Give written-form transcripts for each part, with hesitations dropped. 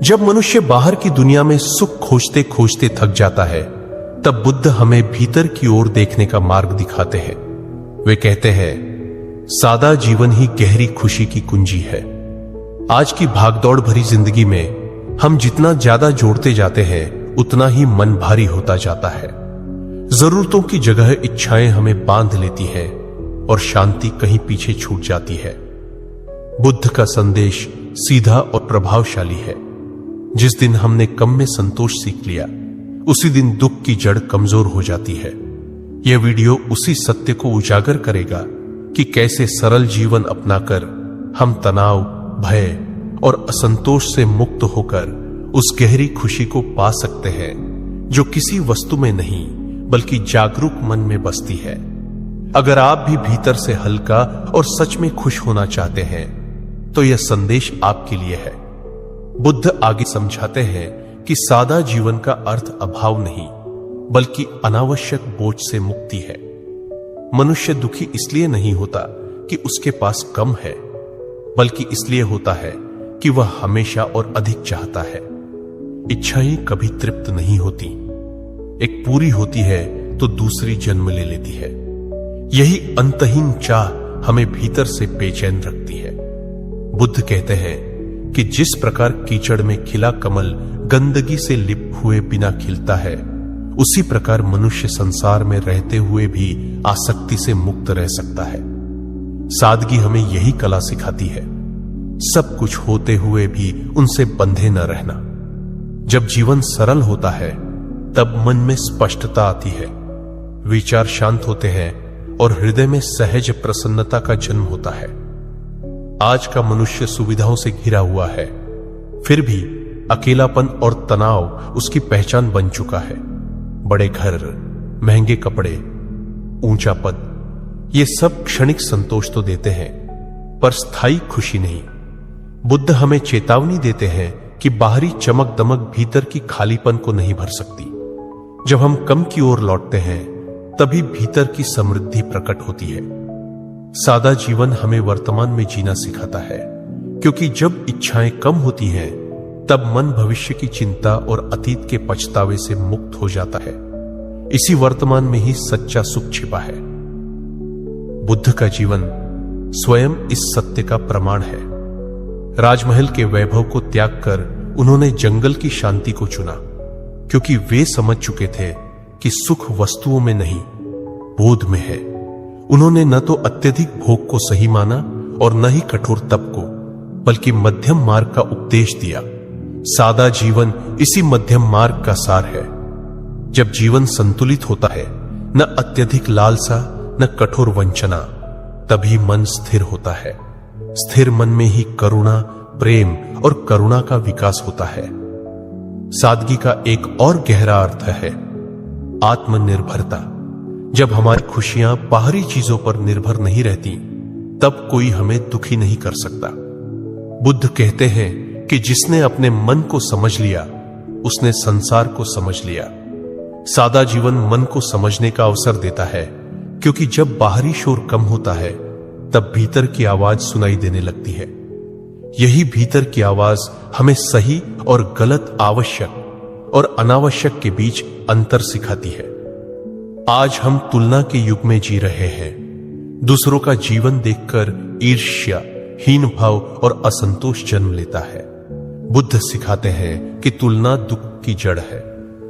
जब मनुष्य बाहर की दुनिया में सुख खोजते खोजते थक जाता है, तब बुद्ध हमें भीतर की ओर देखने का मार्ग दिखाते हैं। वे कहते हैं, सादा जीवन ही गहरी खुशी की कुंजी है। आज की भागदौड़ भरी जिंदगी में हम जितना ज्यादा जोड़ते जाते हैं, उतना ही मन भारी होता जाता है। जरूरतों की जगह इच्छाएं हमें बांध लेती हैं और शांति कहीं पीछे छूट जाती है। बुद्ध का संदेश सीधा और प्रभावशाली है। जिस दिन हमने कम में संतोष सीख लिया, उसी दिन दुख की जड़ कमजोर हो जाती है। यह वीडियो उसी सत्य को उजागर करेगा कि कैसे सरल जीवन अपनाकर हम तनाव, भय और असंतोष से मुक्त होकर उस गहरी खुशी को पा सकते हैं जो किसी वस्तु में नहीं बल्कि जागरूक मन में बसती है। अगर आप भी भीतर से हल्का और सच में खुश होना चाहते हैं, तो यह संदेश आपके लिए है। बुद्ध आगे समझाते हैं कि सादा जीवन का अर्थ अभाव नहीं, बल्कि अनावश्यक बोझ से मुक्ति है। मनुष्य दुखी इसलिए नहीं होता कि उसके पास कम है, बल्कि इसलिए होता है कि वह हमेशा और अधिक चाहता है। इच्छाएं कभी तृप्त नहीं होती, एक पूरी होती है तो दूसरी जन्म ले लेती है। यही अंतहीन चाह हमें भीतर से बेचैन रखती है। बुद्ध कहते हैं कि जिस प्रकार कीचड़ में खिला कमल गंदगी से लिप हुए बिना खिलता है, उसी प्रकार मनुष्य संसार में रहते हुए भी आसक्ति से मुक्त रह सकता है। सादगी हमें यही कला सिखाती है, सब कुछ होते हुए भी उनसे बंधे न रहना। जब जीवन सरल होता है, तब मन में स्पष्टता आती है, विचार शांत होते हैं और हृदय में सहज प्रसन्नता का जन्म होता है। आज का मनुष्य सुविधाओं से घिरा हुआ है, फिर भी अकेलापन और तनाव उसकी पहचान बन चुका है। बड़े घर, महंगे कपड़े, ऊंचा पद, ये सब क्षणिक संतोष तो देते हैं, पर स्थायी खुशी नहीं। बुद्ध हमें चेतावनी देते हैं कि बाहरी चमक दमक भीतर की खालीपन को नहीं भर सकती। जब हम कम की ओर लौटते हैं, तभी भीतर की समृद्धि प्रकट होती है। सादा जीवन हमें वर्तमान में जीना सिखाता है, क्योंकि जब इच्छाएं कम होती हैं, तब मन भविष्य की चिंता और अतीत के पछतावे से मुक्त हो जाता है। इसी वर्तमान में ही सच्चा सुख छिपा है। बुद्ध का जीवन स्वयं इस सत्य का प्रमाण है। राजमहल के वैभव को त्याग कर उन्होंने जंगल की शांति को चुना, क्योंकि वे समझ चुके थे कि सुख वस्तुओं में नहीं, बोध में है। उन्होंने न तो अत्यधिक भोग को सही माना और न ही कठोर तप को, बल्कि मध्यम मार्ग का उपदेश दिया। सादा जीवन इसी मध्यम मार्ग का सार है। जब जीवन संतुलित होता है, न अत्यधिक लालसा न कठोर वंचना, तभी मन स्थिर होता है। स्थिर मन में ही करुणा, प्रेम और करुणा का विकास होता है। सादगी का एक और गहरा अर्थ है आत्मनिर्भरता। जब हमारी खुशियां बाहरी चीजों पर निर्भर नहीं रहती, तब कोई हमें दुखी नहीं कर सकता। बुद्ध कहते हैं कि जिसने अपने मन को समझ लिया, उसने संसार को समझ लिया। सादा जीवन मन को समझने का अवसर देता है, क्योंकि जब बाहरी शोर कम होता है, तब भीतर की आवाज सुनाई देने लगती है। यही भीतर की आवाज हमें सही और गलत, आवश्यक और अनावश्यक के बीच अंतर सिखाती है। आज हम तुलना के युग में जी रहे हैं। दूसरों का जीवन देखकर ईर्ष्या, हीन भाव और असंतोष जन्म लेता है। बुद्ध सिखाते हैं कि तुलना दुख की जड़ है।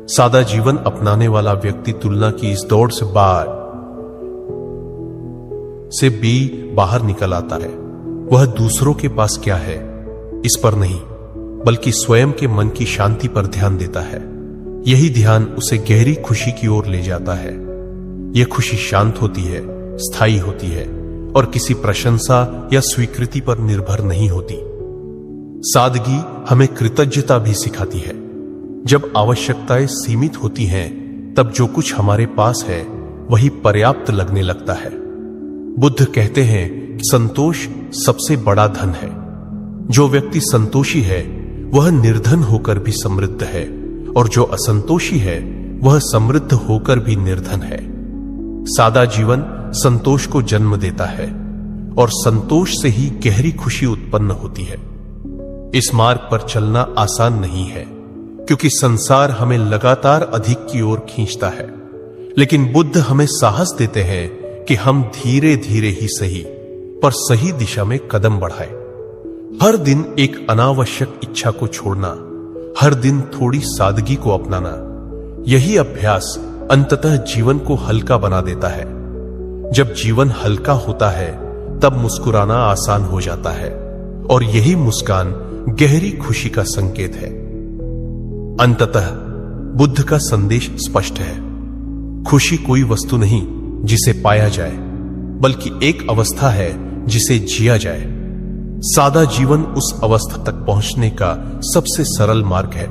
सादा जीवन अपनाने वाला व्यक्ति तुलना की इस दौड़ से बाहर निकल आता है। वह दूसरों के पास क्या है, इस पर नहीं, बल्कि स्वयं के मन की शांति पर ध्यान देता है। यही ध्यान उसे गहरी खुशी की ओर ले जाता है। यह खुशी शांत होती है, स्थायी होती है और किसी प्रशंसा या स्वीकृति पर निर्भर नहीं होती। सादगी हमें कृतज्ञता भी सिखाती है। जब आवश्यकताएं सीमित होती हैं, तब जो कुछ हमारे पास है वही पर्याप्त लगने लगता है। बुद्ध कहते हैं कि संतोष सबसे बड़ा धन है। जो व्यक्ति संतोषी है, वह निर्धन होकर भी समृद्ध है, और जो असंतोषी है, वह समृद्ध होकर भी निर्धन है। सादा जीवन संतोष को जन्म देता है और संतोष से ही गहरी खुशी उत्पन्न होती है। इस मार्ग पर चलना आसान नहीं है, क्योंकि संसार हमें लगातार अधिक की ओर खींचता है। लेकिन बुद्ध हमें साहस देते हैं कि हम धीरे धीरे ही सही पर सही दिशा में कदम बढ़ाएं। हर दिन एक अनावश्यक इच्छा को छोड़ना, हर दिन थोड़ी सादगी को अपनाना, यही अभ्यास अंततः जीवन को हल्का बना देता है। जब जीवन हल्का होता है तब मुस्कुराना आसान हो जाता है, और यही मुस्कान गहरी खुशी का संकेत है। अंततः बुद्ध का संदेश स्पष्ट है। खुशी कोई वस्तु नहीं जिसे पाया जाए, बल्कि एक अवस्था है जिसे जिया जाए। सादा जीवन उस अवस्था तक पहुंचने का सबसे सरल मार्ग है।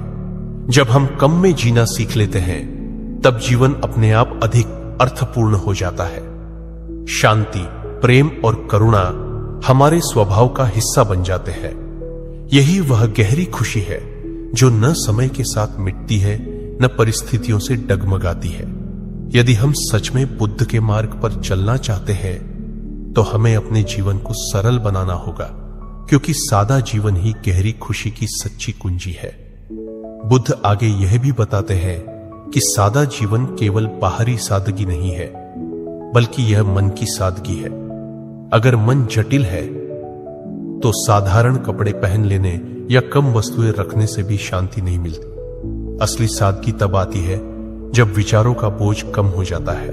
जब हम कम में जीना सीख लेते हैं, तब जीवन अपने आप अधिक अर्थपूर्ण हो जाता है। शांति, प्रेम और करुणा हमारे स्वभाव का हिस्सा बन जाते हैं। यही वह गहरी खुशी है जो न समय के साथ मिटती है, न परिस्थितियों से डगमगाती है। यदि हम सच में बुद्ध के मार्ग पर चलना चाहते हैं, तो हमें अपने जीवन को सरल बनाना होगा, क्योंकि सादा जीवन ही गहरी खुशी की सच्ची कुंजी है। बुद्ध आगे यह भी बताते हैं कि सादा जीवन केवल बाहरी सादगी नहीं है, बल्कि यह मन की सादगी है। अगर मन जटिल है, तो साधारण कपड़े पहन लेने या कम वस्तुएं रखने से भी शांति नहीं मिलती। असली सादगी तब आती है जब विचारों का बोझ कम हो जाता है,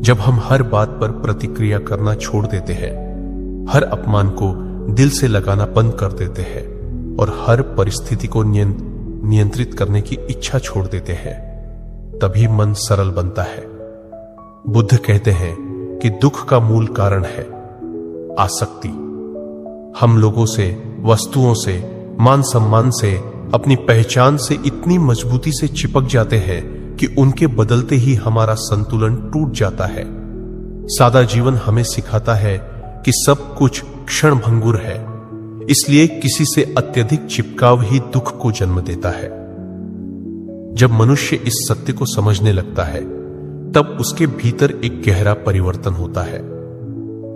जब हम हर बात पर प्रतिक्रिया करना छोड़ देते हैं, हर अपमान को दिल से लगाना बंद कर देते हैं, और हर परिस्थिति को नियंत्रित करने की इच्छा छोड़ देते हैं। तभी मन सरल बनता है। बुद्ध कहते हैं कि दुख का मूल कारण है आसक्ति। हम लोगों से, वस्तुओं से, मान सम्मान से, अपनी पहचान से इतनी मजबूती से चिपक जाते हैं कि उनके बदलते ही हमारा संतुलन टूट जाता है। सादा जीवन हमें सिखाता है कि सब कुछ क्षणभंगुर है, इसलिए किसी से अत्यधिक चिपकाव ही दुख को जन्म देता है। जब मनुष्य इस सत्य को समझने लगता है, तब उसके भीतर एक गहरा परिवर्तन होता है।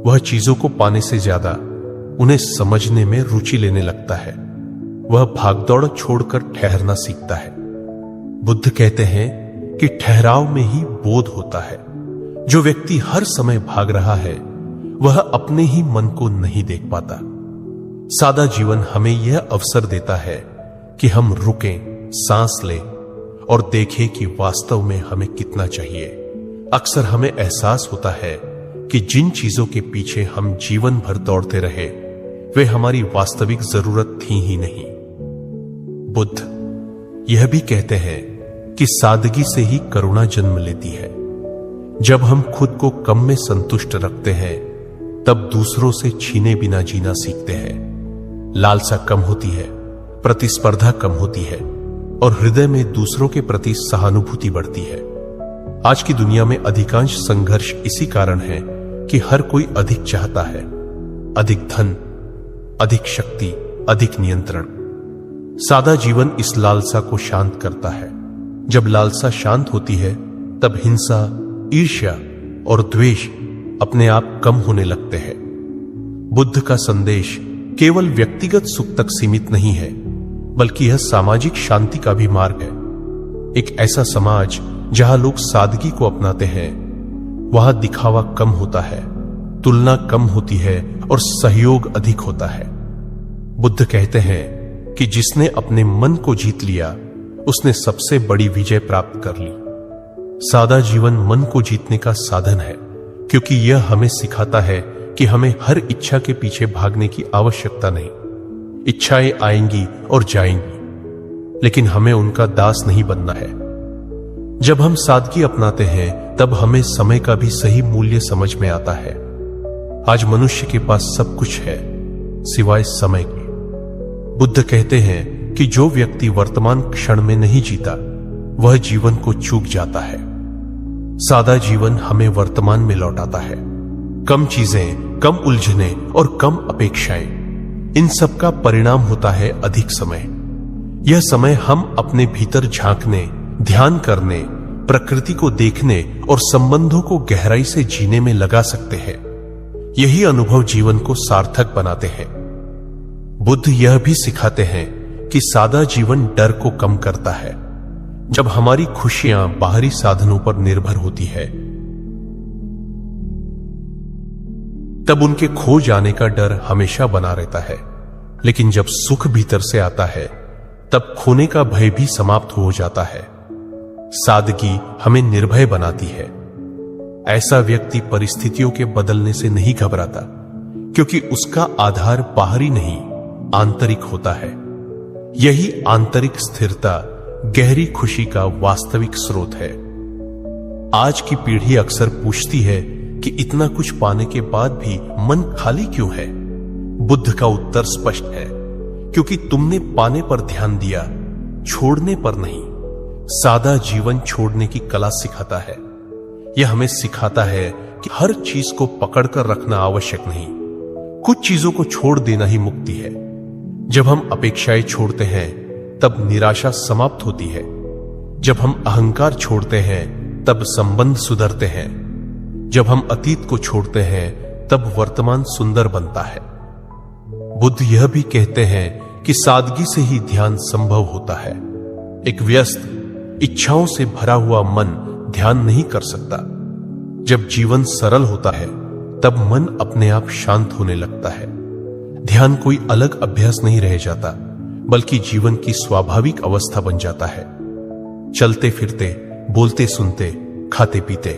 वह चीजों को पाने से ज्यादा उन्हें समझने में रुचि लेने लगता है। वह भागदौड़ छोड़कर ठहरना सीखता है। बुद्ध कहते हैं कि ठहराव में ही बोध होता है। जो व्यक्ति हर समय भाग रहा है, वह अपने ही मन को नहीं देख पाता। सादा जीवन हमें यह अवसर देता है कि हम रुकें, सांस लें और देखें कि वास्तव में हमें कितना चाहिए। अक्सर हमें एहसास होता है कि जिन चीजों के पीछे हम जीवन भर दौड़ते रहे, वे हमारी वास्तविक जरूरत थी ही नहीं। बुद्ध यह भी कहते हैं कि सादगी से ही करुणा जन्म लेती है। जब हम खुद को कम में संतुष्ट रखते हैं, तब दूसरों से छीने बिना जीना सीखते हैं। लालसा कम होती है, प्रतिस्पर्धा कम होती है, और हृदय में दूसरों के प्रति सहानुभूति बढ़ती है। आज की दुनिया में अधिकांश संघर्ष इसी कारण है कि हर कोई अधिक चाहता है। अधिक धन, अधिक शक्ति, अधिक नियंत्रण। सादा जीवन इस लालसा को शांत करता है। जब लालसा शांत होती है, तब हिंसा, ईर्ष्या और द्वेष अपने आप कम होने लगते हैं। बुद्ध का संदेश केवल व्यक्तिगत सुख तक सीमित नहीं है, बल्कि यह सामाजिक शांति का भी मार्ग है। एक ऐसा समाज जहां लोग सादगी को अपनाते हैं, वहां दिखावा कम होता है, तुलना कम होती है और सहयोग अधिक होता है। बुद्ध कहते हैं कि जिसने अपने मन को जीत लिया, उसने सबसे बड़ी विजय प्राप्त कर ली। सादा जीवन मन को जीतने का साधन है, क्योंकि यह हमें सिखाता है कि हमें हर इच्छा के पीछे भागने की आवश्यकता नहीं। इच्छाएं आएंगी और जाएंगी, लेकिन हमें उनका दास नहीं बनना है। जब हम सादगी अपनाते हैं, तब हमें समय का भी सही मूल्य समझ में आता है। आज मनुष्य के पास सब कुछ है, सिवाय समय के। बुद्ध कहते हैं कि जो व्यक्ति वर्तमान क्षण में नहीं जीता, वह जीवन को चूक जाता है। सादा जीवन हमें वर्तमान में लौटाता है। कम चीजें, कम उलझने और कम अपेक्षाएं, इन सब का परिणाम होता है अधिक समय। यह समय हम अपने भीतर झांकने, ध्यान करने, प्रकृति को देखने और संबंधों को गहराई से जीने में लगा सकते हैं। यही अनुभव जीवन को सार्थक बनाते हैं। बुद्ध यह भी सिखाते हैं कि सादा जीवन डर को कम करता है। जब हमारी खुशियां बाहरी साधनों पर निर्भर होती है, तब उनके खो जाने का डर हमेशा बना रहता है। लेकिन जब सुख भीतर से आता है, तब खोने का भय भी समाप्त हो जाता है। सादगी हमें निर्भय बनाती है। ऐसा व्यक्ति परिस्थितियों के बदलने से नहीं घबराता, क्योंकि उसका आधार बाहरी नहीं, आंतरिक होता है। यही आंतरिक स्थिरता गहरी खुशी का वास्तविक स्रोत है। आज की पीढ़ी अक्सर पूछती है कि इतना कुछ पाने के बाद भी मन खाली क्यों है? बुद्ध का उत्तर स्पष्ट है, क्योंकि तुमने पाने पर ध्यान दिया, छोड़ने पर नहीं। सादा जीवन छोड़ने की कला सिखाता है। यह हमें सिखाता है कि हर चीज को पकड़कर रखना आवश्यक नहीं, कुछ चीजों को छोड़ देना ही मुक्ति है। जब हम अपेक्षाएं छोड़ते हैं, तब निराशा समाप्त होती है। जब हम अहंकार छोड़ते हैं, तब संबंध सुधरते हैं। जब हम अतीत को छोड़ते हैं, तब वर्तमान सुंदर बनता है। बुद्ध यह भी कहते हैं कि सादगी से ही ध्यान संभव होता है। एक व्यस्त, इच्छाओं से भरा हुआ मन ध्यान नहीं कर सकता। जब जीवन सरल होता है, तब मन अपने आप शांत होने लगता है। ध्यान कोई अलग अभ्यास नहीं रह जाता, बल्कि जीवन की स्वाभाविक अवस्था बन जाता है। चलते फिरते, बोलते सुनते, खाते पीते,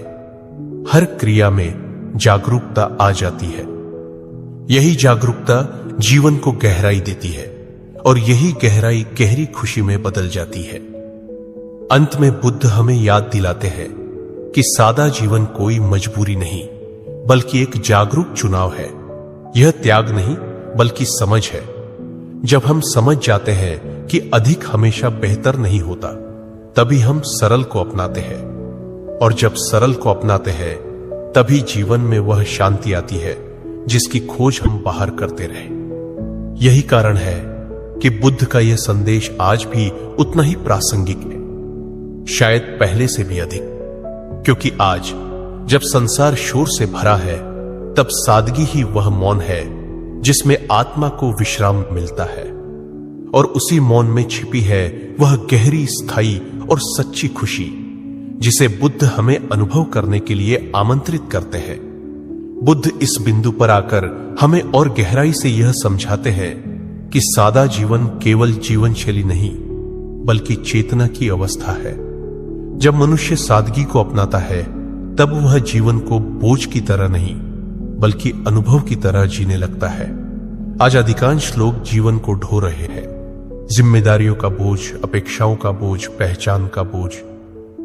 हर क्रिया में जागरूकता आ जाती है। यही जागरूकता जीवन को गहराई देती है, और यही गहराई गहरी खुशी में बदल जाती है। अंत में बुद्ध हमें याद दिलाते हैं कि सादा जीवन कोई मजबूरी नहीं, बल्कि एक जागरूक चुनाव है। यह त्याग नहीं, बल्कि समझ है। जब हम समझ जाते हैं कि अधिक हमेशा बेहतर नहीं होता, तभी हम सरल को अपनाते हैं। और जब सरल को अपनाते हैं, तभी जीवन में वह शांति आती है जिसकी खोज हम बाहर करते रहे। यही कारण है कि बुद्ध का यह संदेश आज भी उतना ही प्रासंगिक है, शायद पहले से भी अधिक। क्योंकि आज जब संसार शोर से भरा है, तब सादगी ही वह मौन है जिसमें आत्मा को विश्राम मिलता है। और उसी मौन में छिपी है वह गहरी, स्थायी और सच्ची खुशी जिसे बुद्ध हमें अनुभव करने के लिए आमंत्रित करते हैं। बुद्ध इस बिंदु पर आकर हमें और गहराई से यह समझाते हैं कि सादा जीवन केवल जीवन शैली नहीं, बल्कि चेतना की अवस्था है। जब मनुष्य सादगी को अपनाता है, तब वह जीवन को बोझ की तरह नहीं, बल्कि अनुभव की तरह जीने लगता है। आज अधिकांश लोग जीवन को ढो रहे हैं, जिम्मेदारियों का बोझ, अपेक्षाओं का बोझ, पहचान का बोझ।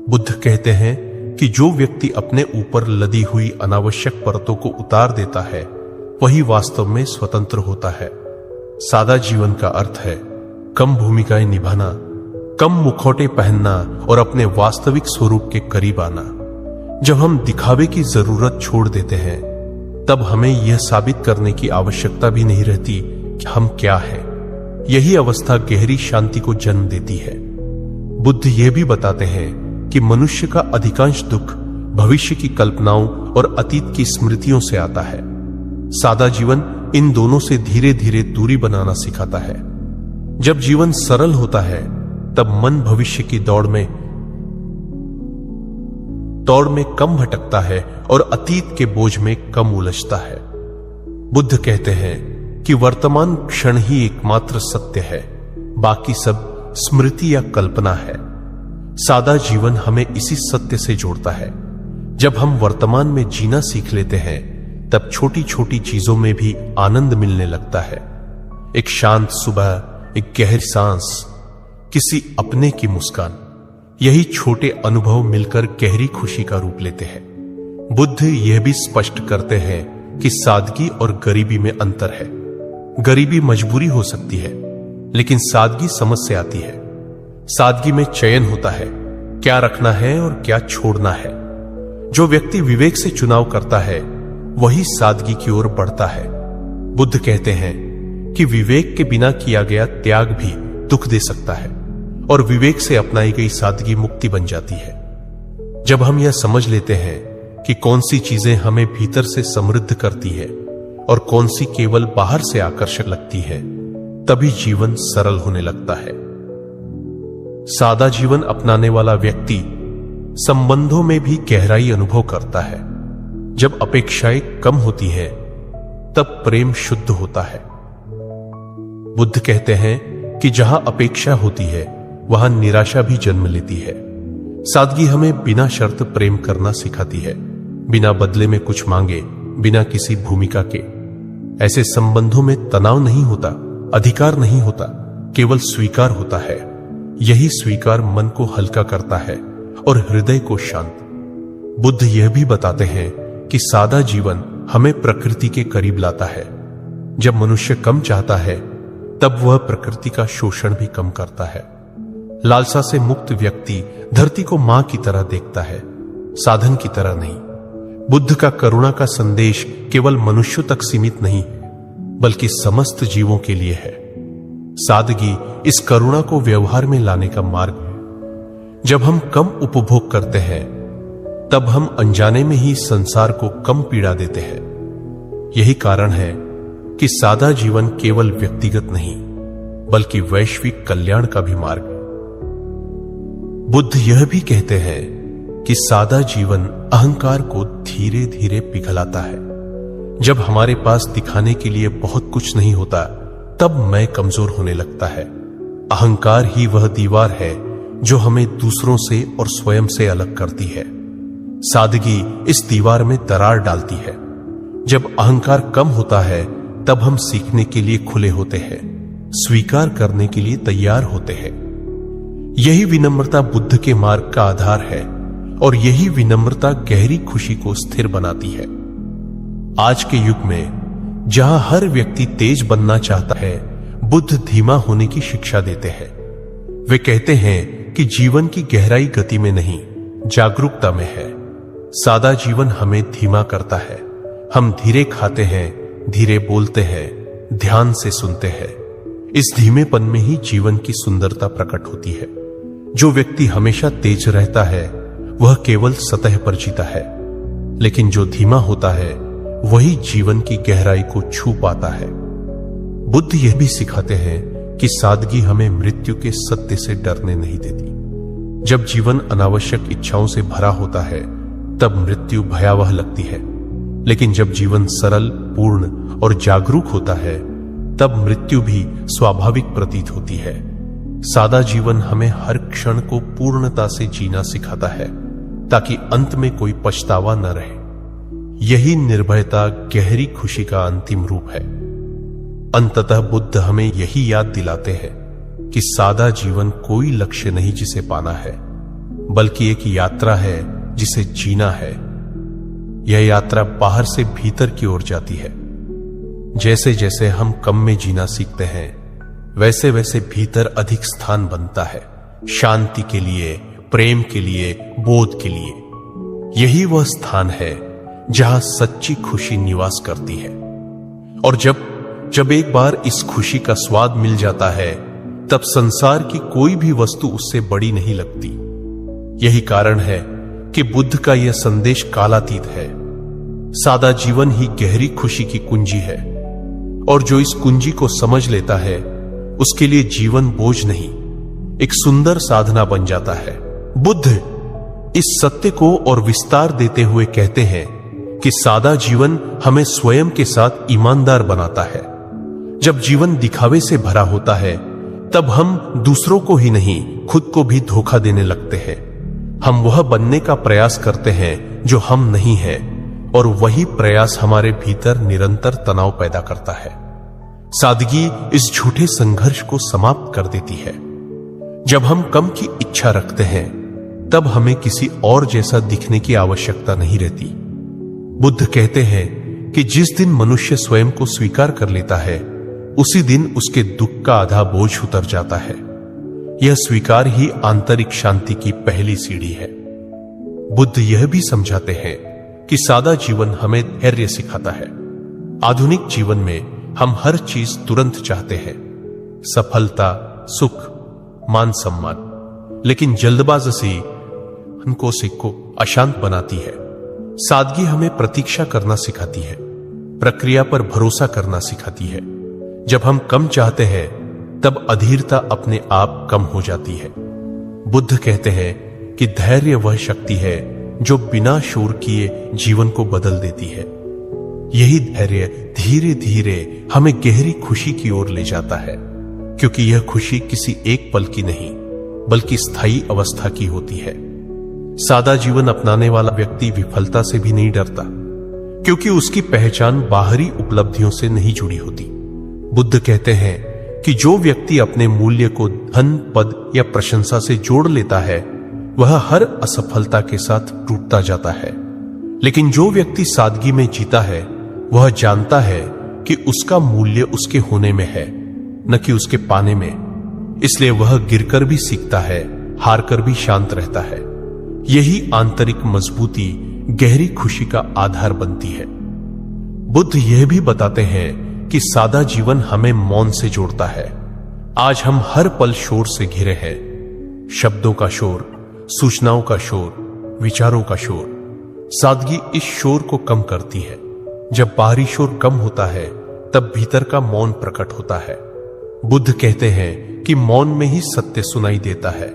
बुद्ध कहते हैं कि जो व्यक्ति अपने ऊपर लदी हुई अनावश्यक परतों को उतार देता है, वही वास्तव में स्वतंत्र होता है। सादा जीवन का अर्थ है कम भूमिकाएं निभाना, कम मुखौटे पहनना और अपने वास्तविक स्वरूप के करीब आना। जब हम दिखावे की जरूरत छोड़ देते हैं, तब हमें यह साबित करने की आवश्यकता भी नहीं रहती कि हम क्या हैं। यही अवस्था गहरी शांति को जन्म देती है। बुद्ध यह भी बताते हैं कि मनुष्य का अधिकांश दुख भविष्य की कल्पनाओं और अतीत की स्मृतियों से आता है। सादा जीवन इन दोनों से धीरे धीरे दूरी बनाना सिखाता है। जब जीवन सरल होता है, तब मन भविष्य की दौड़ में कम भटकता है और अतीत के बोझ में कम उलझता है। बुद्ध कहते हैं कि वर्तमान क्षण ही एकमात्र सत्य है, बाकी सब स्मृति या कल्पना है। सादा जीवन हमें इसी सत्य से जोड़ता है। जब हम वर्तमान में जीना सीख लेते हैं, तब छोटी छोटी चीजों में भी आनंद मिलने लगता है। एक शांत सुबह, एक गहरी सांस, किसी अपने की मुस्कान, यही छोटे अनुभव मिलकर गहरी खुशी का रूप लेते हैं। बुद्ध यह भी स्पष्ट करते हैं कि सादगी और गरीबी में अंतर है। गरीबी मजबूरी हो सकती है, लेकिन सादगी समझ से आती है। सादगी में चयन होता है, क्या रखना है और क्या छोड़ना है। जो व्यक्ति विवेक से चुनाव करता है, वही सादगी की ओर बढ़ता है। बुद्ध कहते हैं कि विवेक के बिना किया गया त्याग भी दुख दे सकता है, और विवेक से अपनाई गई सादगी मुक्ति बन जाती है। जब हम यह समझ लेते हैं कि कौन सी चीजें हमें भीतर से समृद्ध करती है और कौन सी केवल बाहर से आकर्षक लगती है, तभी जीवन सरल होने लगता है। सादा जीवन अपनाने वाला व्यक्ति संबंधों में भी गहराई अनुभव करता है। जब अपेक्षाएं कम होती है तब प्रेम शुद्ध होता है। बुद्ध कहते हैं कि जहां अपेक्षा होती है वहां निराशा भी जन्म लेती है। सादगी हमें बिना शर्त प्रेम करना सिखाती है, बिना बदले में कुछ मांगे, बिना किसी भूमिका के। ऐसे संबंधों में तनाव नहीं होता, अधिकार नहीं होता, केवल स्वीकार होता है। यही स्वीकार मन को हल्का करता है और हृदय को शांत। बुद्ध यह भी बताते हैं कि सादा जीवन हमें प्रकृति के करीब लाता है। जब मनुष्य कम चाहता है तब वह प्रकृति का शोषण भी कम करता है। लालसा से मुक्त व्यक्ति धरती को मां की तरह देखता है, साधन की तरह नहीं। बुद्ध का करुणा का संदेश केवल मनुष्यों तक सीमित नहीं है, बल्कि समस्त जीवों के लिए है। सादगी इस करुणा को व्यवहार में लाने का मार्ग है। जब हम कम उपभोग करते हैं तब हम अनजाने में ही संसार को कम पीड़ा देते हैं। यही कारण है कि सादा जीवन केवल व्यक्तिगत नहीं बल्कि वैश्विक कल्याण का भी मार्ग है। बुद्ध यह भी कहते हैं कि सादा जीवन अहंकार को धीरे धीरे पिघलाता है। जब हमारे पास दिखाने के लिए बहुत कुछ नहीं होता तब मैं कमजोर होने लगता है। अहंकार ही वह दीवार है जो हमें दूसरों से और स्वयं से अलग करती है। सादगी इस दीवार में दरार डालती है। जब अहंकार कम होता है तब हम सीखने के लिए खुले होते हैं, स्वीकार करने के लिए तैयार होते हैं। यही विनम्रता बुद्ध के मार्ग का आधार है और यही विनम्रता गहरी खुशी को स्थिर बनाती है। आज के युग में जहां हर व्यक्ति तेज बनना चाहता है, बुद्ध धीमा होने की शिक्षा देते हैं। वे कहते हैं कि जीवन की गहराई गति में नहीं, जागरूकता में है। सादा जीवन हमें धीमा करता है। हम धीरे खाते हैं, धीरे बोलते हैं, ध्यान से सुनते हैं। इस धीमेपन में ही जीवन की सुंदरता प्रकट होती है। जो व्यक्ति हमेशा तेज रहता है वह केवल सतह पर जीता है, लेकिन जो धीमा होता है वही जीवन की गहराई को छू पाता है। बुद्ध यह भी सिखाते हैं कि सादगी हमें मृत्यु के सत्य से डरने नहीं देती। जब जीवन अनावश्यक इच्छाओं से भरा होता है तब मृत्यु भयावह लगती है, लेकिन जब जीवन सरल, पूर्ण और जागरूक होता है तब मृत्यु भी स्वाभाविक प्रतीत होती है। सादा जीवन हमें हर क्षण को पूर्णता से जीना सिखाता है ताकि अंत में कोई पछतावा न रहे। यही निर्भयता गहरी खुशी का अंतिम रूप है। अंततः बुद्ध हमें यही याद दिलाते हैं कि सादा जीवन कोई लक्ष्य नहीं जिसे पाना है, बल्कि एक यात्रा है जिसे जीना है। यह यात्रा बाहर से भीतर की ओर जाती है। जैसे जैसे हम कम में जीना सीखते हैं वैसे वैसे भीतर अधिक स्थान बनता है, शांति के लिए, प्रेम के लिए, बोध के लिए। यही वह स्थान है जहां सच्ची खुशी निवास करती है। और जब एक बार इस खुशी का स्वाद मिल जाता है तब संसार की कोई भी वस्तु उससे बड़ी नहीं लगती। यही कारण है कि बुद्ध का यह संदेश कालातीत है। सादा जीवन ही गहरी खुशी की कुंजी है, और जो इस कुंजी को समझ लेता है उसके लिए जीवन बोझ नहीं, एक सुंदर साधना बन जाता है। बुद्ध इस सत्य को और विस्तार देते हुए कहते हैं कि सादा जीवन हमें स्वयं के साथ ईमानदार बनाता है। जब जीवन दिखावे से भरा होता है तब हम दूसरों को ही नहीं, खुद को भी धोखा देने लगते हैं। हम वह बनने का प्रयास करते हैं जो हम नहीं हैं, और वही प्रयास हमारे भीतर निरंतर तनाव पैदा करता है। सादगी इस झूठे संघर्ष को समाप्त कर देती है। जब हम कम की इच्छा रखते हैं तब हमें किसी और जैसा दिखने की आवश्यकता नहीं रहती। बुद्ध कहते हैं कि जिस दिन मनुष्य स्वयं को स्वीकार कर लेता है उसी दिन उसके दुख का आधा बोझ उतर जाता है। यह स्वीकार ही आंतरिक शांति की पहली सीढ़ी है। बुद्ध यह भी समझाते हैं कि सादा जीवन हमें धैर्य सिखाता है। आधुनिक जीवन में हम हर चीज तुरंत चाहते हैं, सफलता, सुख, मान सम्मान, लेकिन जल्दबाजी हमको को अशांत बनाती है। सादगी हमें प्रतीक्षा करना सिखाती है, प्रक्रिया पर भरोसा करना सिखाती है। जब हम कम चाहते हैं तब अधीरता अपने आप कम हो जाती है। बुद्ध कहते हैं कि धैर्य वह शक्ति है जो बिना शोर किए जीवन को बदल देती है। यही धैर्य धीरे धीरे हमें गहरी खुशी की ओर ले जाता है, क्योंकि यह खुशी किसी एक पल की नहीं बल्कि स्थायी अवस्था की होती है। सादा जीवन अपनाने वाला व्यक्ति विफलता से भी नहीं डरता, क्योंकि उसकी पहचान बाहरी उपलब्धियों से नहीं जुड़ी होती। बुद्ध कहते हैं कि जो व्यक्ति अपने मूल्य को धन, पद या प्रशंसा से जोड़ लेता है वह हर असफलता के साथ टूटता जाता है। लेकिन जो व्यक्ति सादगी में जीता है वह जानता है कि उसका मूल्य उसके होने में है, न कि उसके पाने में। इसलिए वह गिरकर भी सीखता है, हारकर भी शांत रहता है। यही आंतरिक मजबूती गहरी खुशी का आधार बनती है। बुद्ध यह भी बताते हैं कि सादा जीवन हमें मौन से जोड़ता है। आज हम हर पल शोर से घिरे हैं, शब्दों का शोर, सूचनाओं का शोर, विचारों का शोर। सादगी इस शोर को कम करती है। जब बाहरी शोर कम होता है तब भीतर का मौन प्रकट होता है। बुद्ध कहते हैं कि मौन में ही सत्य सुनाई देता है।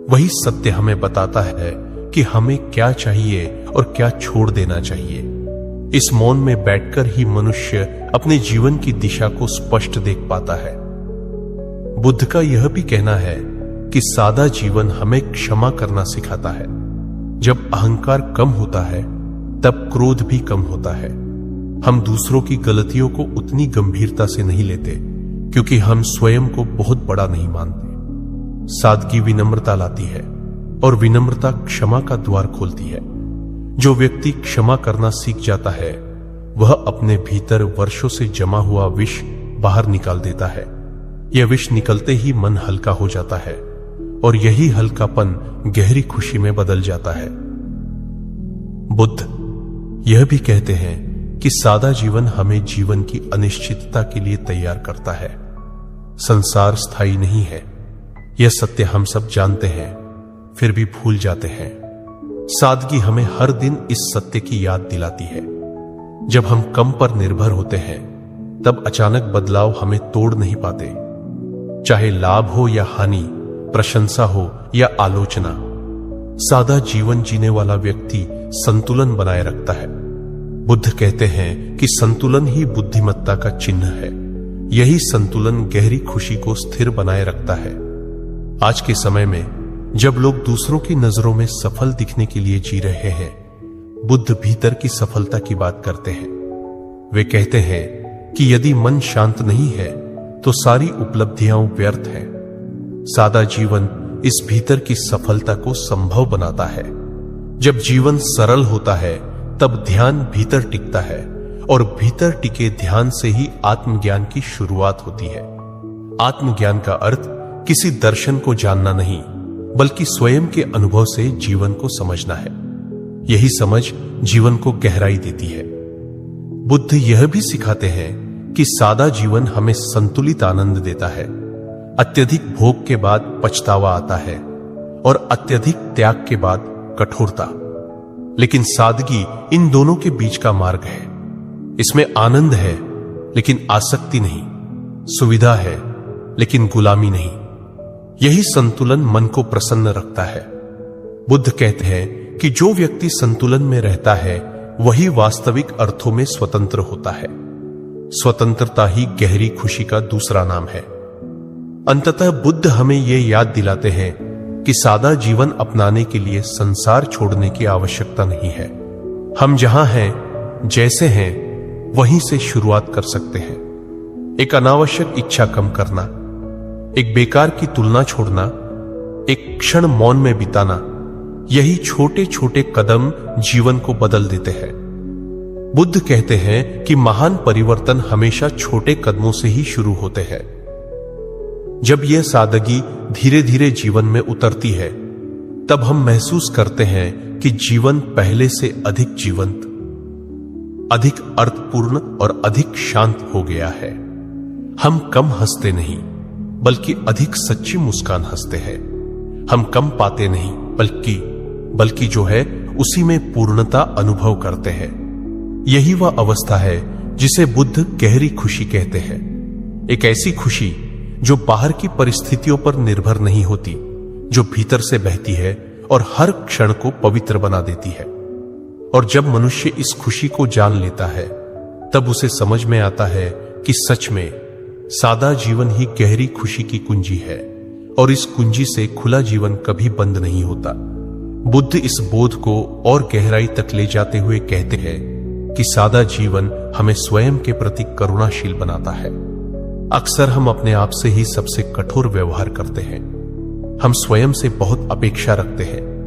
वही सत्य हमें बताता है कि हमें क्या चाहिए और क्या छोड़ देना चाहिए। इस मौन में बैठकर ही मनुष्य अपने जीवन की दिशा को स्पष्ट देख पाता है। बुद्ध का यह भी कहना है कि सादा जीवन हमें क्षमा करना सिखाता है। जब अहंकार कम होता है तब क्रोध भी कम होता है। हम दूसरों की गलतियों को उतनी गंभीरता से नहीं लेते, क्योंकि हम स्वयं को बहुत बड़ा नहीं मानते। सादगी विनम्रता लाती है और विनम्रता क्षमा का द्वार खोलती है। जो व्यक्ति क्षमा करना सीख जाता है वह अपने भीतर वर्षों से जमा हुआ विष बाहर निकाल देता है। यह विष निकलते ही मन हल्का हो जाता है और यही हल्कापन गहरी खुशी में बदल जाता है। बुद्ध यह भी कहते हैं कि सादा जीवन हमें जीवन की अनिश्चितता के लिए तैयार करता है। संसार स्थायी नहीं है, यह सत्य हम सब जानते हैं, फिर भी भूल जाते हैं। सादगी हमें हर दिन इस सत्य की याद दिलाती है। जब हम कम पर निर्भर होते हैं तब अचानक बदलाव हमें तोड़ नहीं पाते। चाहे लाभ हो या हानि, प्रशंसा हो या आलोचना, सादा जीवन जीने वाला व्यक्ति संतुलन बनाए रखता है। बुद्ध कहते हैं कि संतुलन ही बुद्धिमत्ता का चिन्ह है। यही संतुलन गहरी खुशी को स्थिर बनाए रखता है। आज के समय में जब लोग दूसरों की नजरों में सफल दिखने के लिए जी रहे हैं, बुद्ध भीतर की सफलता की बात करते हैं। वे कहते हैं कि यदि मन शांत नहीं है तो सारी उपलब्धियां व्यर्थ हैं। सादा जीवन इस भीतर की सफलता को संभव बनाता है। जब जीवन सरल होता है तब ध्यान भीतर टिकता है और भीतर टिके ध्यान से ही आत्मज्ञान की शुरुआत होती है। आत्मज्ञान का अर्थ किसी दर्शन को जानना नहीं, बल्कि स्वयं के अनुभव से जीवन को समझना है। यही समझ जीवन को गहराई देती है। बुद्ध यह भी सिखाते हैं कि सादा जीवन हमें संतुलित आनंद देता है। अत्यधिक भोग के बाद पछतावा आता है और अत्यधिक त्याग के बाद कठोरता। लेकिन सादगी इन दोनों के बीच का मार्ग है। इसमें आनंद है लेकिन आसक्ति नहीं, सुविधा है लेकिन गुलामी नहीं। यही संतुलन मन को प्रसन्न रखता है। बुद्ध कहते हैं कि जो व्यक्ति संतुलन में रहता है वही वास्तविक अर्थों में स्वतंत्र होता है। स्वतंत्रता ही गहरी खुशी का दूसरा नाम है। अंततः बुद्ध हमें यह याद दिलाते हैं कि सादा जीवन अपनाने के लिए संसार छोड़ने की आवश्यकता नहीं है। हम जहां हैं, जैसे हैं, वहीं से शुरुआत कर सकते हैं। एक अनावश्यक इच्छा कम करना, एक बेकार की तुलना छोड़ना, एक क्षण मौन में बिताना, यही छोटे छोटे कदम जीवन को बदल देते हैं। बुद्ध कहते हैं कि महान परिवर्तन हमेशा छोटे कदमों से ही शुरू होते हैं। जब यह सादगी धीरे धीरे जीवन में उतरती है तब हम महसूस करते हैं कि जीवन पहले से अधिक जीवंत, अधिक अर्थपूर्ण और अधिक शांत हो गया है। हम कम हंसते नहीं बल्कि अधिक सच्ची मुस्कान हंसते हैं। हम कम पाते नहीं बल्कि जो है उसी में पूर्णता अनुभव करते हैं। यही वह अवस्था है जिसे बुद्ध गहरी खुशी कहते हैं। एक ऐसी खुशी जो बाहर की परिस्थितियों पर निर्भर नहीं होती, जो भीतर से बहती है और हर क्षण को पवित्र बना देती है। और जब मनुष्य इस खुशी को जान लेता है, तब उसे समझ में आता है कि सच में सादा जीवन ही गहरी खुशी की कुंजी है, और इस कुंजी से खुला जीवन कभी बंद नहीं होता। बुद्ध इस बोध को और गहराई तक ले जाते हुए कहते हैं कि सादा जीवन हमें स्वयं के प्रति करुणाशील बनाता है। अक्सर हम अपने आप से ही सबसे कठोर व्यवहार करते हैं। हम स्वयं से बहुत अपेक्षा रखते हैं,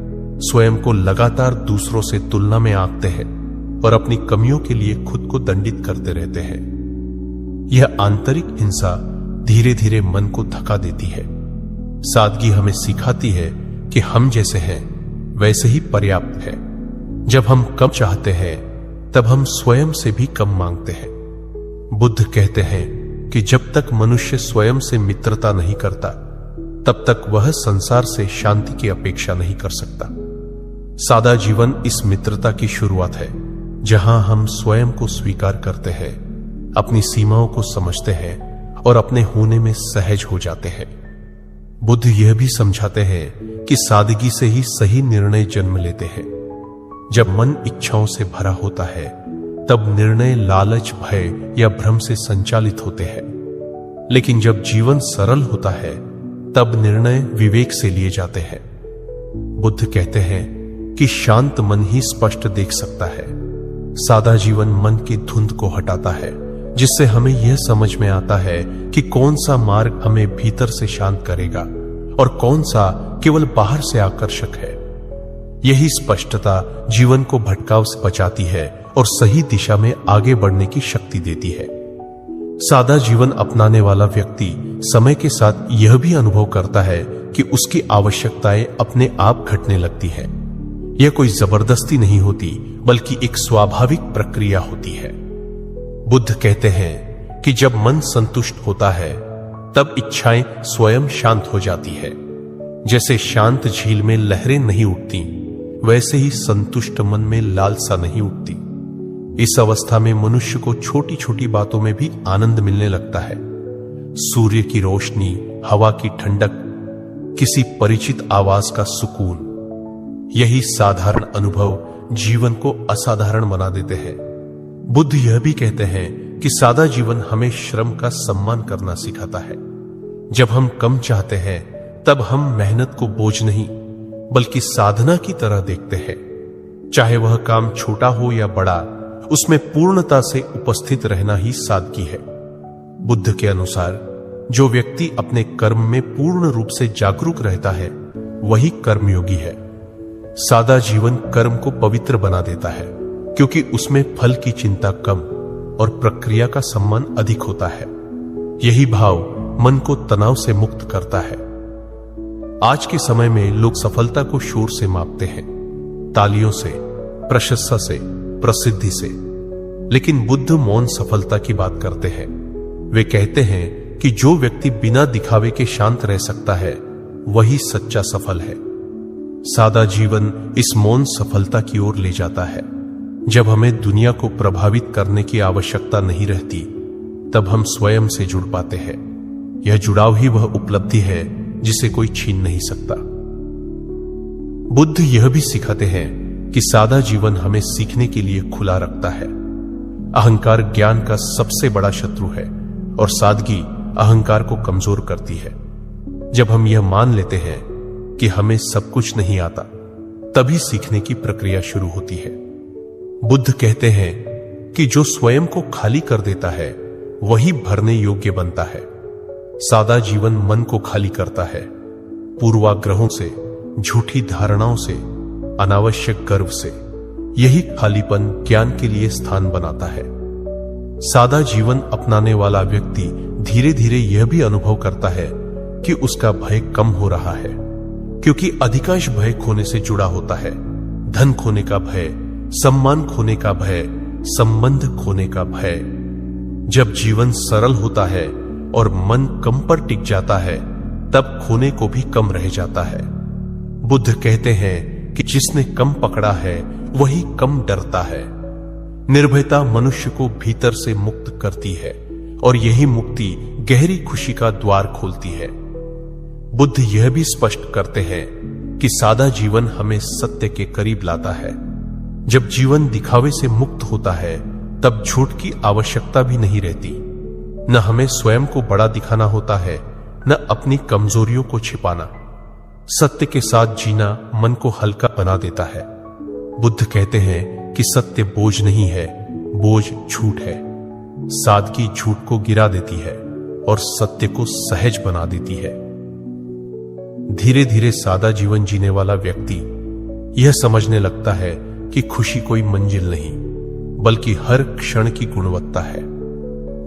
स्वयं को लगातार दूसरों से तुलना में आंकते हैं और अपनी कमियों के लिए खुद को दंडित करते रहते हैं। यह आंतरिक हिंसा धीरे धीरे मन को थका देती है। सादगी हमें सिखाती है कि हम जैसे हैं वैसे ही पर्याप्त है। जब हम कम चाहते हैं, तब हम स्वयं से भी कम मांगते हैं। बुद्ध कहते हैं कि जब तक मनुष्य स्वयं से मित्रता नहीं करता, तब तक वह संसार से शांति की अपेक्षा नहीं कर सकता। सादा जीवन इस मित्रता की शुरुआत है, जहां हम स्वयं को स्वीकार करते हैं, अपनी सीमाओं को समझते हैं और अपने होने में सहज हो जाते हैं। बुद्ध यह भी समझाते हैं कि सादगी से ही सही निर्णय जन्म लेते हैं। जब मन इच्छाओं से भरा होता है, तब निर्णय लालच, भय या भ्रम से संचालित होते हैं। लेकिन जब जीवन सरल होता है, तब निर्णय विवेक से लिए जाते हैं। बुद्ध कहते हैं कि शांत मन ही स्पष्ट देख सकता है। सादा जीवन मन की धुंध को हटाता है, जिससे हमें यह समझ में आता है कि कौन सा मार्ग हमें भीतर से शांत करेगा और कौन सा केवल बाहर से आकर्षक है। यही स्पष्टता जीवन को भटकाव से बचाती है और सही दिशा में आगे बढ़ने की शक्ति देती है। सादा जीवन अपनाने वाला व्यक्ति समय के साथ यह भी अनुभव करता है कि उसकी आवश्यकताएं अपने आप घटने लगती हैं। यह कोई जबरदस्ती नहीं होती, बल्कि एक स्वाभाविक प्रक्रिया होती है। बुद्ध कहते हैं कि जब मन संतुष्ट होता है, तब इच्छाएं स्वयं शांत हो जाती है। जैसे शांत झील में लहरें नहीं उठती, वैसे ही संतुष्ट मन में लालसा नहीं उठती। इस अवस्था में मनुष्य को छोटी छोटी बातों में भी आनंद मिलने लगता है। सूर्य की रोशनी, हवा की ठंडक, किसी परिचित आवाज का सुकून, यही साधारण अनुभव जीवन को असाधारण बना देते हैं। बुद्ध यह भी कहते हैं कि सादा जीवन हमें श्रम का सम्मान करना सिखाता है। जब हम कम चाहते हैं, तब हम मेहनत को बोझ नहीं, बल्कि साधना की तरह देखते हैं। चाहे वह काम छोटा हो या बड़ा, उसमें पूर्णता से उपस्थित रहना ही सादगी है। बुद्ध के अनुसार जो व्यक्ति अपने कर्म में पूर्ण रूप से जागरूक रहता है, वही कर्मयोगी है। सादा जीवन कर्म को पवित्र बना देता है, क्योंकि उसमें फल की चिंता कम और प्रक्रिया का सम्मान अधिक होता है। यही भाव मन को तनाव से मुक्त करता है। आज के समय में लोग सफलता को शोर से मापते हैं, तालियों से, प्रशंसा से, प्रसिद्धि से। लेकिन बुद्ध मौन सफलता की बात करते हैं। वे कहते हैं कि जो व्यक्ति बिना दिखावे के शांत रह सकता है, वही सच्चा सफल है। सादा जीवन इस मौन सफलता की ओर ले जाता है। जब हमें दुनिया को प्रभावित करने की आवश्यकता नहीं रहती, तब हम स्वयं से जुड़ पाते हैं। यह जुड़ाव ही वह उपलब्धि है जिसे कोई छीन नहीं सकता। बुद्ध यह भी सिखाते हैं कि सादा जीवन हमें सीखने के लिए खुला रखता है। अहंकार ज्ञान का सबसे बड़ा शत्रु है और सादगी अहंकार को कमजोर करती है। जब हम यह मान लेते हैं कि हमें सब कुछ नहीं आता, तभी सीखने की प्रक्रिया शुरू होती है। बुद्ध कहते हैं कि जो स्वयं को खाली कर देता है, वही भरने योग्य बनता है। सादा जीवन मन को खाली करता है, पूर्वाग्रहों से, झूठी धारणाओं से, अनावश्यक गर्व से। यही खालीपन ज्ञान के लिए स्थान बनाता है। सादा जीवन अपनाने वाला व्यक्ति धीरे धीरे यह भी अनुभव करता है कि उसका भय कम हो रहा है, क्योंकि अधिकांश भय खोने से जुड़ा होता है। धन खोने का भय, सम्मान खोने का भय, संबंध खोने का भय। जब जीवन सरल होता है और मन कम पर टिक जाता है, तब खोने को भी कम रह जाता है। बुद्ध कहते हैं कि जिसने कम पकड़ा है, वही कम डरता है। निर्भयता मनुष्य को भीतर से मुक्त करती है, और यही मुक्ति गहरी खुशी का द्वार खोलती है। बुद्ध यह भी स्पष्ट करते हैं कि सादा जीवन हमें सत्य के करीब लाता है। जब जीवन दिखावे से मुक्त होता है तब झूठ की आवश्यकता भी नहीं रहती। न हमें स्वयं को बड़ा दिखाना होता है, न अपनी कमजोरियों को छिपाना। सत्य के साथ जीना मन को हल्का बना देता है। बुद्ध कहते हैं कि सत्य बोझ नहीं है, बोझ झूठ है। सादगी झूठ को गिरा देती है और सत्य को सहज बना देती है। धीरे धीरे सादा जीवन जीने वाला व्यक्ति यह समझने लगता है कि खुशी कोई मंजिल नहीं, बल्कि हर क्षण की गुणवत्ता है।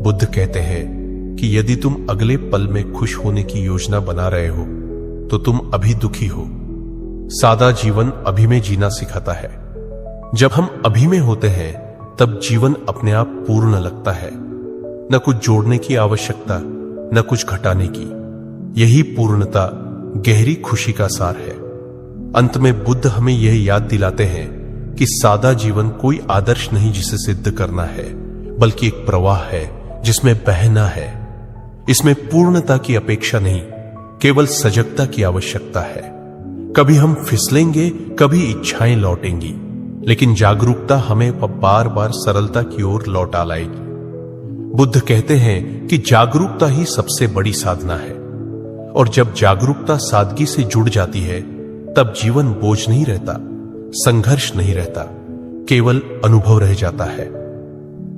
बुद्ध कहते हैं कि यदि तुम अगले पल में खुश होने की योजना बना रहे हो तो तुम अभी दुखी हो। सादा जीवन अभी में जीना सिखाता है। जब हम अभी में होते हैं तब जीवन अपने आप पूर्ण लगता है। न कुछ जोड़ने की आवश्यकता, न कुछ घटाने की। यही पूर्णता गहरी खुशी का सार है। अंत में बुद्ध हमें यह याद दिलाते हैं कि सादा जीवन कोई आदर्श नहीं जिसे सिद्ध करना है, बल्कि एक प्रवाह है जिसमें बहना है। इसमें पूर्णता की अपेक्षा नहीं, केवल सजगता की आवश्यकता है। कभी हम फिसलेंगे, कभी इच्छाएं लौटेंगी, लेकिन जागरूकता हमें बार बार सरलता की ओर लौटा लाएगी। बुद्ध कहते हैं कि जागरूकता ही सबसे बड़ी साधना है, और जब जागरूकता सादगी से जुड़ जाती है तब जीवन बोझ नहीं रहता, संघर्ष नहीं रहता, केवल अनुभव रह जाता है।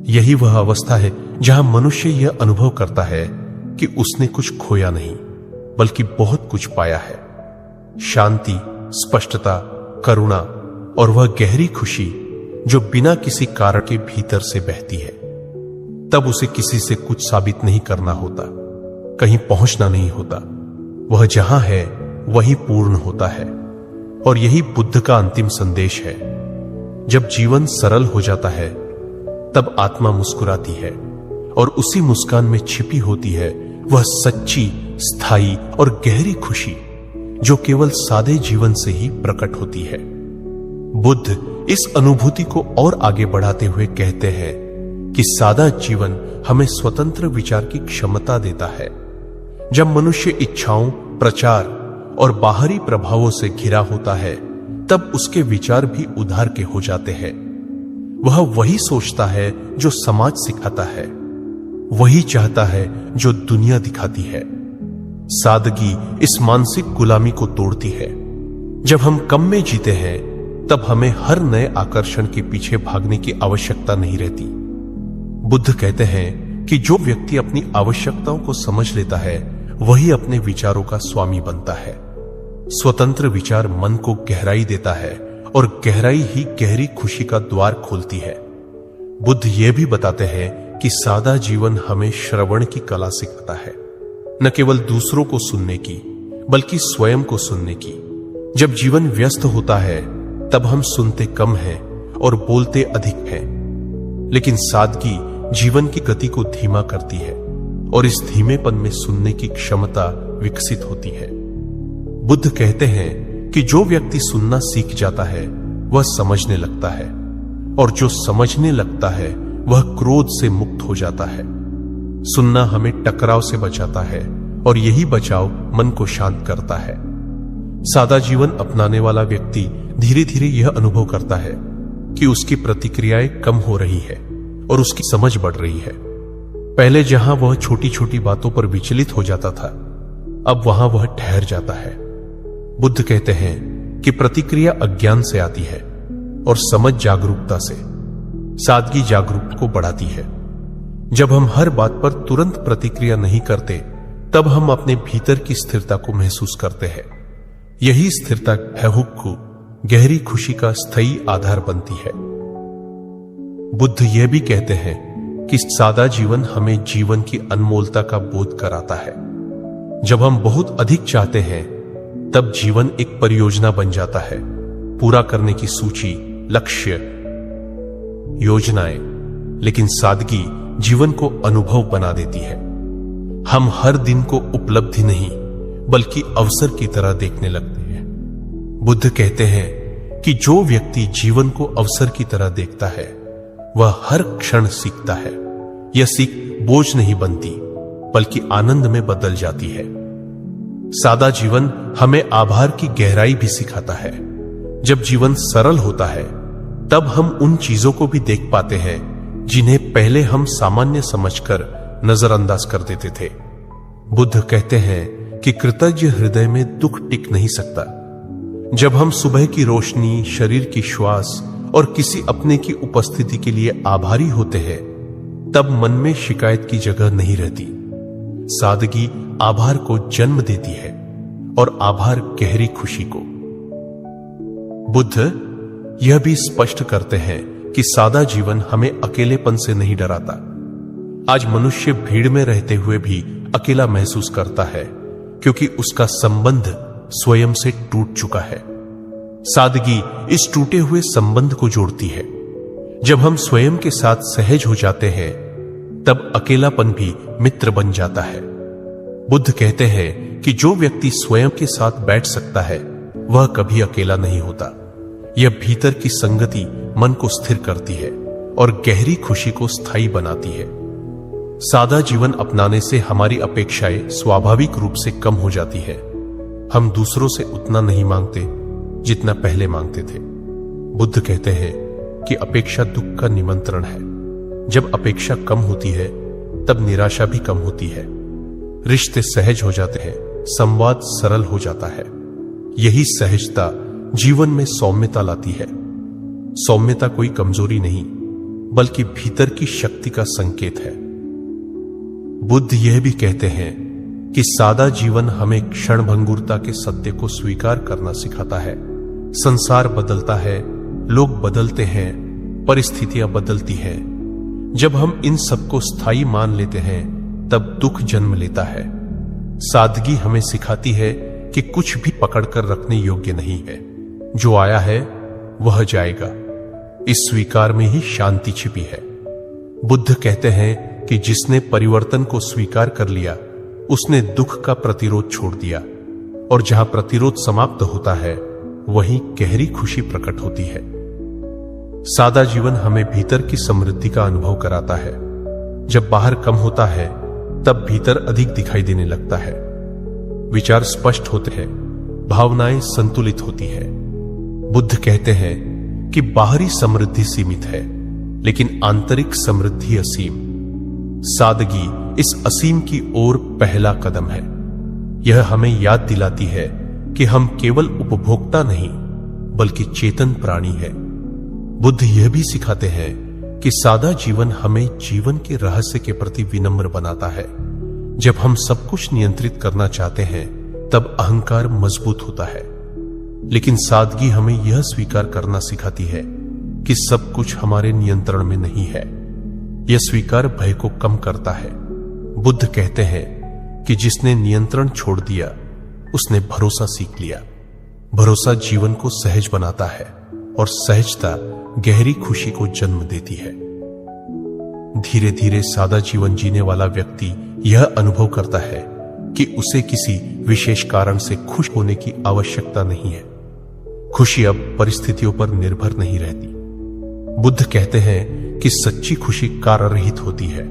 यही वह अवस्था है जहां मनुष्य यह अनुभव करता है कि उसने कुछ खोया नहीं, बल्कि बहुत कुछ पाया है। शांति, स्पष्टता, करुणा और वह गहरी खुशी जो बिना किसी कारण के भीतर से बहती है। तब उसे किसी से कुछ साबित नहीं करना होता, कहीं पहुंचना नहीं होता। वह जहां है वही पूर्ण होता है। और यही बुद्ध का अंतिम संदेश है। जब जीवन सरल हो जाता है तब आत्मा मुस्कुराती है, और उसी मुस्कान में छिपी होती है वह सच्ची, स्थायी और गहरी खुशी जो केवल सादे जीवन से ही प्रकट होती है। बुद्ध इस अनुभूति को और आगे बढ़ाते हुए कहते हैं कि सादा जीवन हमें स्वतंत्र विचार की क्षमता देता है। जब मनुष्य इच्छाओं, प्रचार और बाहरी प्रभावों से घिरा होता है तब उसके विचार भी उधार के हो जाते हैं। वह वही सोचता है जो समाज सिखाता है, वही चाहता है जो दुनिया दिखाती है। सादगी इस मानसिक गुलामी को तोड़ती है। जब हम कम में जीते हैं तब हमें हर नए आकर्षण के पीछे भागने की आवश्यकता नहीं रहती। बुद्ध कहते हैं कि जो व्यक्ति अपनी आवश्यकताओं को समझ लेता है वही अपने विचारों का स्वामी बनता है। स्वतंत्र विचार मन को गहराई देता है, और गहराई ही गहरी खुशी का द्वार खोलती है। बुद्ध यह भी बताते हैं कि सादा जीवन हमें श्रवण की कला सिखाता है, न केवल दूसरों को सुनने की, बल्कि स्वयं को सुनने की। जब जीवन व्यस्त होता है तब हम सुनते कम हैं और बोलते अधिक हैं, लेकिन सादगी जीवन की गति को धीमा करती है, और इस धीमेपन में सुनने की क्षमता विकसित होती है। बुद्ध कहते हैं कि जो व्यक्ति सुनना सीख जाता है वह समझने लगता है, और जो समझने लगता है वह क्रोध से मुक्त हो जाता है। सुनना हमें टकराव से बचाता है, और यही बचाव मन को शांत करता है। सादा जीवन अपनाने वाला व्यक्ति धीरे धीरे यह अनुभव करता है कि उसकी प्रतिक्रियाएं कम हो रही है और उसकी समझ बढ़ रही है। पहले जहां वह छोटी छोटी बातों पर विचलित हो जाता था, अब वहां वह ठहर जाता है। बुद्ध कहते हैं कि प्रतिक्रिया अज्ञान से आती है और समझ जागरूकता से। सादगी जागरूकता को बढ़ाती है। जब हम हर बात पर तुरंत प्रतिक्रिया नहीं करते तब हम अपने भीतर की स्थिरता को महसूस करते हैं। यही स्थिरता को गहरी खुशी का स्थायी आधार बनती है। बुद्ध यह भी कहते हैं कि सादा जीवन हमें जीवन की अनमोलता का बोध कराता है। जब हम बहुत अधिक चाहते हैं तब जीवन एक परियोजना बन जाता है, पूरा करने की सूची, लक्ष्य, योजनाएं। लेकिन सादगी जीवन को अनुभव बना देती है। हम हर दिन को उपलब्धि नहीं बल्कि अवसर की तरह देखने लगते हैं। बुद्ध कहते हैं कि जो व्यक्ति जीवन को अवसर की तरह देखता है वह हर क्षण सीखता है। यह सीख बोझ नहीं बनती बल्कि आनंद में बदल जाती है। सादा जीवन हमें आभार की गहराई भी सिखाता है। जब जीवन सरल होता है तब हम उन चीजों को भी देख पाते हैं जिन्हें पहले हम सामान्य समझकर नजरअंदाज कर देते थे। बुद्ध कहते हैं कि कृतज्ञ हृदय में दुख टिक नहीं सकता। जब हम सुबह की रोशनी, शरीर की श्वास और किसी अपने की उपस्थिति के लिए आभारी होते हैं, तब मन में शिकायत की जगह नहीं रहती। सादगी आभार को जन्म देती है और आभार गहरी खुशी को। बुद्ध यह भी स्पष्ट करते हैं कि सादा जीवन हमें अकेलेपन से नहीं डराता। आज मनुष्य भीड़ में रहते हुए भी अकेला महसूस करता है क्योंकि उसका संबंध स्वयं से टूट चुका है। सादगी इस टूटे हुए संबंध को जोड़ती है। जब हम स्वयं के साथ सहज हो जाते हैं तब अकेलापन भी मित्र बन जाता है। बुद्ध कहते हैं कि जो व्यक्ति स्वयं के साथ बैठ सकता है वह कभी अकेला नहीं होता। यह भीतर की संगति मन को स्थिर करती है और गहरी खुशी को स्थायी बनाती है। सादा जीवन अपनाने से हमारी अपेक्षाएं स्वाभाविक रूप से कम हो जाती है। हम दूसरों से उतना नहीं मांगते जितना पहले मांगते थे। बुद्ध कहते हैं कि अपेक्षा दुख का निमंत्रण है। जब अपेक्षा कम होती है तब निराशा भी कम होती है। रिश्ते सहज हो जाते हैं, संवाद सरल हो जाता है। यही सहजता जीवन में सौम्यता लाती है। सौम्यता कोई कमजोरी नहीं बल्कि भीतर की शक्ति का संकेत है। बुद्ध यह भी कहते हैं कि सादा जीवन हमें क्षणभंगुरता के सत्य को स्वीकार करना सिखाता है। संसार बदलता है, लोग बदलते हैं, परिस्थितियां बदलती हैं। जब हम इन सबको स्थायी मान लेते हैं तब दुख जन्म लेता है। सादगी हमें सिखाती है कि कुछ भी पकड़कर रखने योग्य नहीं है। जो आया है वह जाएगा। इस स्वीकार में ही शांति छिपी है। बुद्ध कहते हैं कि जिसने परिवर्तन को स्वीकार कर लिया उसने दुख का प्रतिरोध छोड़ दिया, और जहां प्रतिरोध समाप्त होता है वहीं गहरी खुशी प्रकट होती है। सादा जीवन हमें भीतर की समृद्धि का अनुभव कराता है। जब बाहर कम होता है तब भीतर अधिक दिखाई देने लगता है। विचार स्पष्ट होते हैं, भावनाएं संतुलित होती है। बुद्ध कहते हैं कि बाहरी समृद्धि सीमित है लेकिन आंतरिक समृद्धि असीम। सादगी इस असीम की ओर पहला कदम है। यह हमें याद दिलाती है कि हम केवल उपभोक्ता नहीं बल्कि चेतन प्राणी है। बुद्ध यह भी सिखाते हैं कि सादा जीवन हमें जीवन के रहस्य के प्रति विनम्र बनाता है। जब हम सब कुछ नियंत्रित करना चाहते हैं तब अहंकार मजबूत होता है, लेकिन सादगी हमें यह स्वीकार करना सिखाती है कि सब कुछ हमारे नियंत्रण में नहीं है। यह स्वीकार भय को कम करता है। बुद्ध कहते हैं कि जिसने नियंत्रण छोड़ दिया उसने भरोसा सीख लिया। भरोसा जीवन को सहज बनाता है और सहजता गहरी खुशी को जन्म देती है। धीरे धीरे सादा जीवन जीने वाला व्यक्ति यह अनुभव करता है कि उसे किसी विशेष कारण से खुश होने की आवश्यकता नहीं है। खुशी अब परिस्थितियों पर निर्भर नहीं रहती। बुद्ध कहते हैं कि सच्ची खुशी कारण रहित होती है।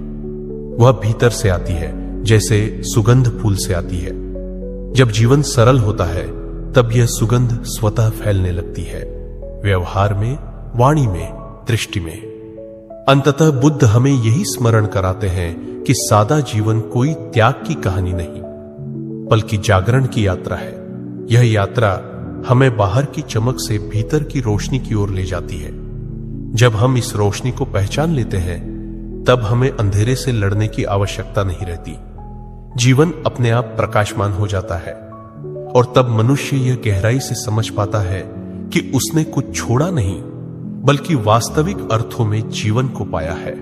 वह भीतर से आती है, जैसे सुगंध फूल से आती है। जब जीवन सरल होता है तब यह सुगंध स्वतः फैलने लगती है, व्यवहार में, वाणी में, दृष्टि में। अंततः बुद्ध हमें यही स्मरण कराते हैं कि सादा जीवन कोई त्याग की कहानी नहीं बल्कि जागरण की यात्रा है। यह यात्रा हमें बाहर की चमक से भीतर की रोशनी की ओर ले जाती है। जब हम इस रोशनी को पहचान लेते हैं तब हमें अंधेरे से लड़ने की आवश्यकता नहीं रहती। जीवन अपने आप प्रकाशमान हो जाता है और तब मनुष्य यह गहराई से समझ पाता है कि उसने कुछ छोड़ा नहीं बल्कि वास्तविक अर्थों में जीवन को पाया है।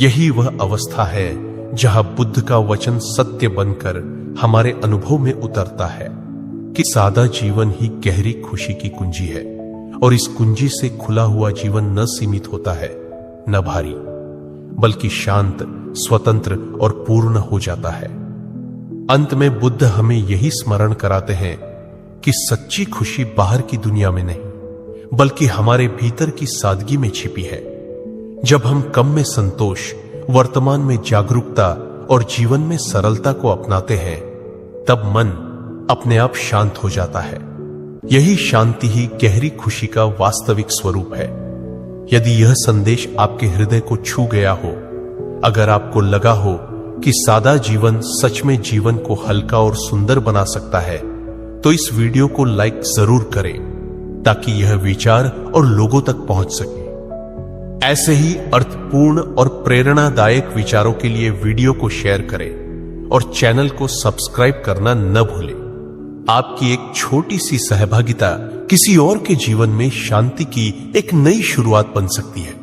यही वह अवस्था है जहां बुद्ध का वचन सत्य बनकर हमारे अनुभव में उतरता है कि सादा जीवन ही गहरी खुशी की कुंजी है, और इस कुंजी से खुला हुआ जीवन न सीमित होता है, न भारी, बल्कि शांत, स्वतंत्र और पूर्ण हो जाता है। अंत में बुद्ध हमें यही स्मरण कराते हैं कि सच्ची खुशी बाहर की दुनिया में नहीं बल्कि हमारे भीतर की सादगी में छिपी है। जब हम कम में संतोष, वर्तमान में जागरूकता और जीवन में सरलता को अपनाते हैं, तब मन अपने आप शांत हो जाता है। यही शांति ही गहरी खुशी का वास्तविक स्वरूप है। यदि यह संदेश आपके हृदय को छू गया हो, अगर आपको लगा हो कि सादा जीवन सच में जीवन को हल्का और सुंदर बना सकता है, तो इस वीडियो को लाइक जरूर करें ताकि यह विचार और लोगों तक पहुंच सके। ऐसे ही अर्थपूर्ण और प्रेरणादायक विचारों के लिए वीडियो को शेयर करें और चैनल को सब्सक्राइब करना न भूलें। आपकी एक छोटी सी सहभागिता किसी और के जीवन में शांति की एक नई शुरुआत बन सकती है।